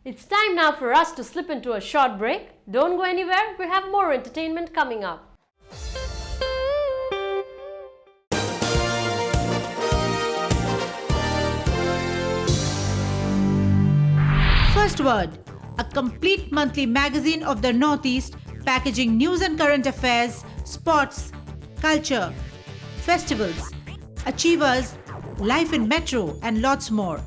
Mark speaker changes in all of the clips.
Speaker 1: It's time now for us to slip into a short break. Don't go anywhere, we have more entertainment coming up.
Speaker 2: First Word, a complete monthly magazine of the Northeast, packaging news and current affairs, sports, culture, festivals, achievers, life in Metro, and lots more.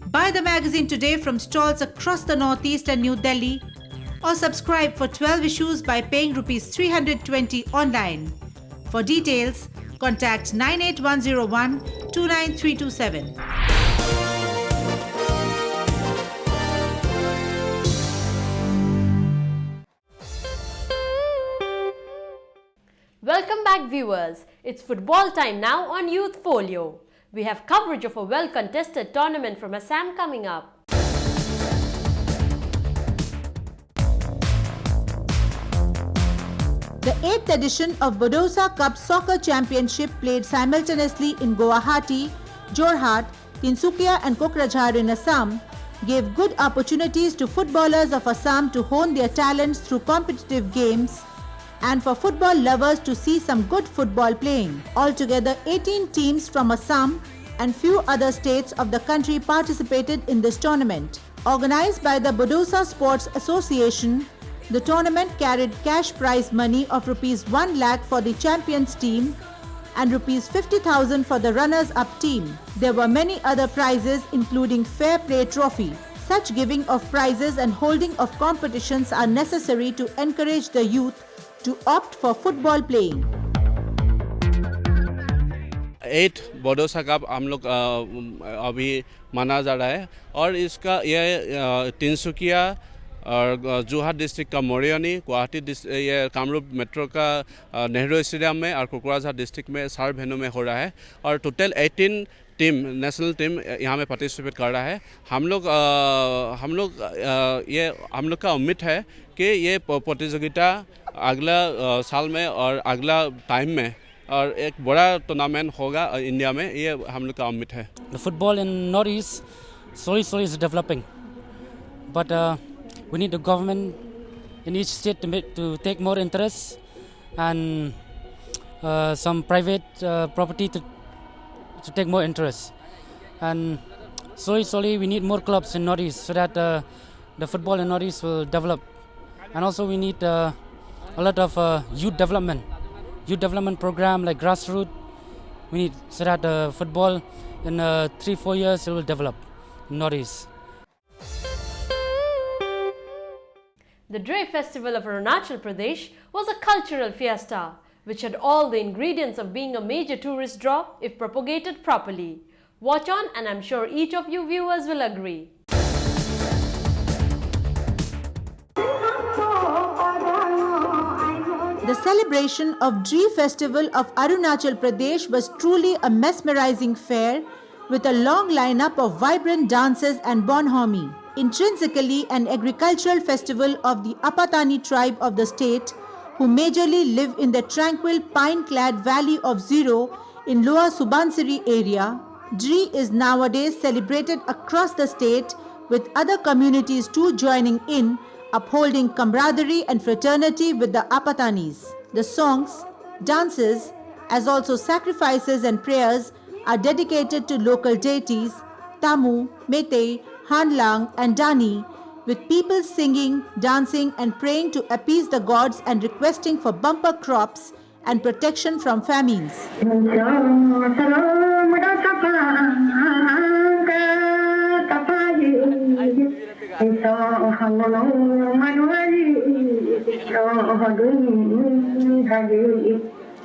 Speaker 2: Buy the magazine today from stalls across the Northeast and New Delhi, or subscribe for 12 issues by paying Rs 320 online. For details, contact 98101 29327.
Speaker 1: Welcome back, viewers. It's football time now on Youth Folio. We have coverage of a well-contested tournament from Assam coming up.
Speaker 2: The 8th edition of Bodosa Cup Soccer Championship, played simultaneously in Guwahati, Jorhat, Tinsukia and Kokrajhar in Assam, gave good opportunities to footballers of Assam to hone their talents through competitive games and for football lovers to see some good football playing. Altogether, 18 teams from Assam and few other states of the country participated in this tournament. Organized by the Bodosa Sports Association, the tournament carried cash prize money of Rs 1 lakh for the champions team and Rs 50,000 for the runners-up team. There were many other prizes, including Fair Play Trophy. Such giving of prizes and holding of competitions are necessary to encourage the youth to opt for football playing.
Speaker 3: 8 Bodosa cup हम लोग अभी माना जा रहा है और इसका ये तिनसुकिया और जोरहाट डिस्ट्रिक्ट का मोरियानी, गुवाहाटी ये कामरूप मेट्रो का नेहरू स्टेडियम में और कोकराझार डिस्ट्रिक्ट में सार भेन्यू में हो रहा है और टोटल 18 टीम नेशनल टीम यहाँ में पार्टिसिपेट कर रहा है। हम लोग का उम्मीद है कि ये प्रतियोगिता अगला साल में और अगला टाइम में और एक बड़ा टूर्नामेंट होगा इंडिया में, ये हम लोग का उम्मीद है।
Speaker 4: The football in Northeast slowly is developing, but we need the government in each state to take more interest and some private property to take more interest. And slowly we need more clubs in Northeast so that the football in Northeast will develop. And also we need a lot of youth development program like grassroots. We need so that football in 3-4 years it will develop in Northeast.
Speaker 1: The Dre Festival of Arunachal Pradesh was a cultural fiesta which had all the ingredients of being a major tourist draw if propagated properly. Watch on, and I'm sure each of you viewers will agree.
Speaker 2: The celebration of Dre Festival of Arunachal Pradesh was truly a mesmerizing fair with a long lineup of vibrant dances and bonhomie. Intrinsically an agricultural festival of the Apatani tribe of the state, who majorly live in the tranquil pine-clad valley of Zero in Lower Subansiri area, Dre is nowadays celebrated across the state, with other communities too joining in, upholding camaraderie and fraternity with the Apatanis. The songs, dances, as also sacrifices and prayers are dedicated to local deities, Tamu, Mete, Hanlang and Dani, with people singing, dancing and praying to appease the gods and requesting for bumper crops and protection from famines.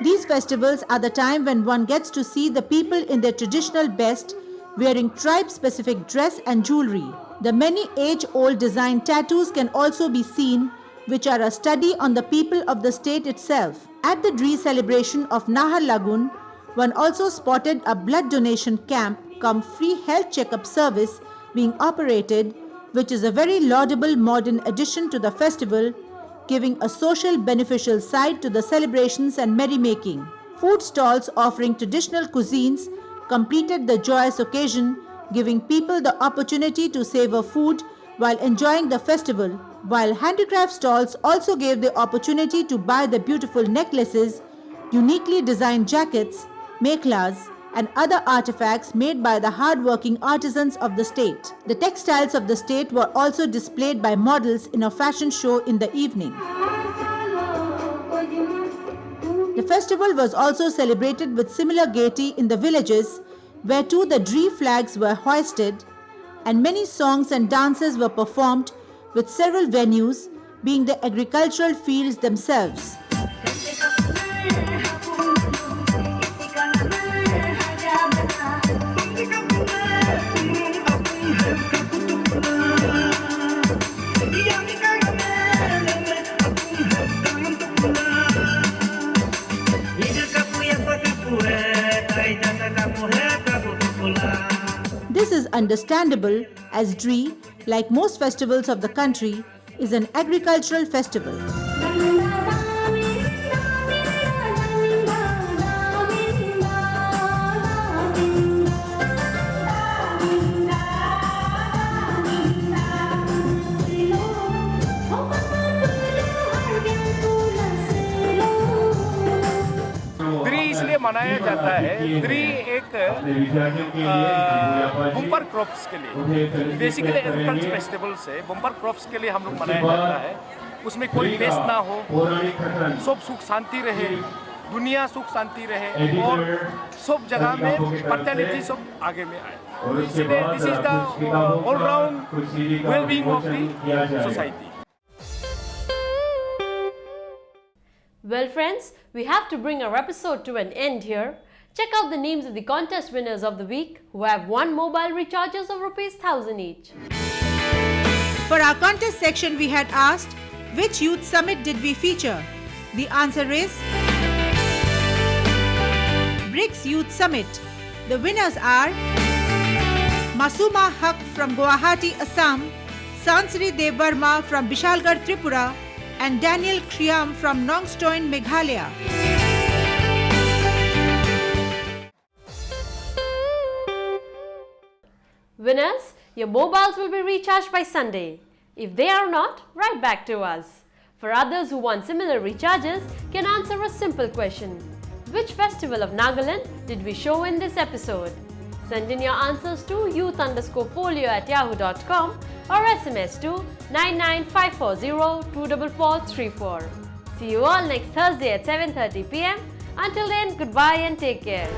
Speaker 2: These festivals are the time when one gets to see the people in their traditional best, wearing tribe-specific dress and jewelry. The many age-old design tattoos can also be seen, which are a study on the people of the state itself. At the Dre celebration of Nahar Lagun, one also spotted a blood donation camp cum free health checkup service being operated, which is a very laudable modern addition to the festival, giving a social beneficial side to the celebrations and merrymaking. Food stalls offering traditional cuisines completed the joyous occasion, giving people the opportunity to savor food while enjoying the festival, while handicraft stalls also gave the opportunity to buy the beautiful necklaces, uniquely designed jackets, mekhlas, and other artifacts made by the hard-working artisans of the state. The textiles of the state were also displayed by models in a fashion show in the evening. The festival was also celebrated with similar gaiety in the villages, where too the Dree flags were hoisted, and many songs and dances were performed, with several venues being the agricultural fields themselves. This is understandable as Dree, like most festivals of the country, is an agricultural festival.
Speaker 5: मनाया जाता है द्री एक bumper crops के लिए, basically agriculture festival से bumper crops के लिए हम लोग मनाया जाता है। उसमें कोई वेस्ट ना हो, सब सुख शांति रहे, दुनिया सुख शांति रहे और सब जगह में फर्टिलिटी सब आगे में आए। इसलिए this is the all round wellbeing of the society.
Speaker 1: Well friends, we have to bring our episode to an end here. Check out the names of the contest winners of the week who have won mobile recharges of ₹1,000 each.
Speaker 2: For our contest section, we had asked, which youth summit did we feature? The answer is BRICS Youth Summit. The winners are Masuma Haq from Guwahati, Assam, Sansri Dev Verma from Bishalgarh, Tripura, and Daniel Kriam from Nongstoin, Meghalaya.
Speaker 1: Winners, your mobiles will be recharged by Sunday. If they are not, write back to us. For others who want similar recharges, can answer a simple question. Which festival of Nagaland did we show in this episode? Send in your answers to youth_folio@yahoo.com or SMS to 99540 See you all next Thursday at 7:30 p.m. Until then, goodbye and take care.